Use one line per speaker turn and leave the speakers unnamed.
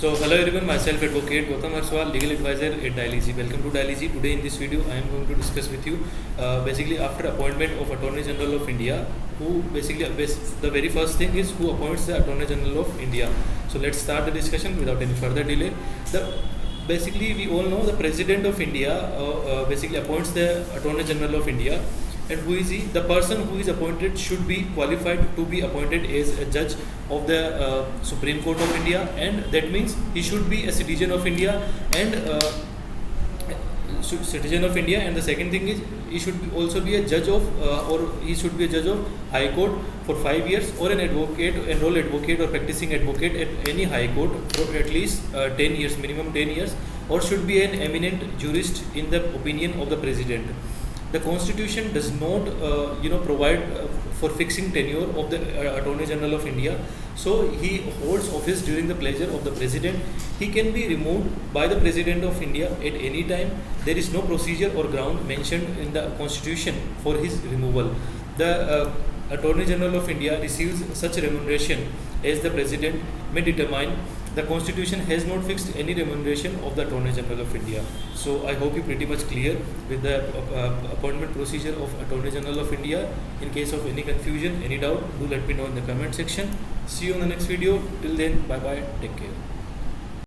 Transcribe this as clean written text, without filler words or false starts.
So hello everyone, myself Advocate Gautam Harswal, legal advisor at Dialyzy. Welcome to Dialyzy. Today in this video I am going to discuss with you basically after appointment of Attorney General of India, who basically the very first thing is who appoints the Attorney General of India. So let's start the discussion without any further delay. Basically we all know the President of India basically appoints the Attorney General of India. And who is he? The person who is appointed should be qualified to be appointed as a judge of the Supreme Court of India, and that means he should be a citizen of India and And the second thing is he should also be a judge of or he should be a judge of High Court for 5 years, or an advocate, enrolled advocate or practicing advocate at any High Court for at least 10 years, minimum 10 years, or should be an eminent jurist in the opinion of the President. The Constitution does not, provide for fixing tenure of the Attorney General of India. So he holds office during the pleasure of the President. He can be removed by the President of India at any time. There is no procedure or ground mentioned in the Constitution for his removal. The Attorney General of India receives such remuneration as the President may determine. The Constitution has not fixed any remuneration of the Attorney General of India. So I hope you pretty much clear with the appointment procedure of Attorney General of India. In case of any confusion, any doubt, do let me know in the comment section. See you on the next video. Till then, bye bye. Take care.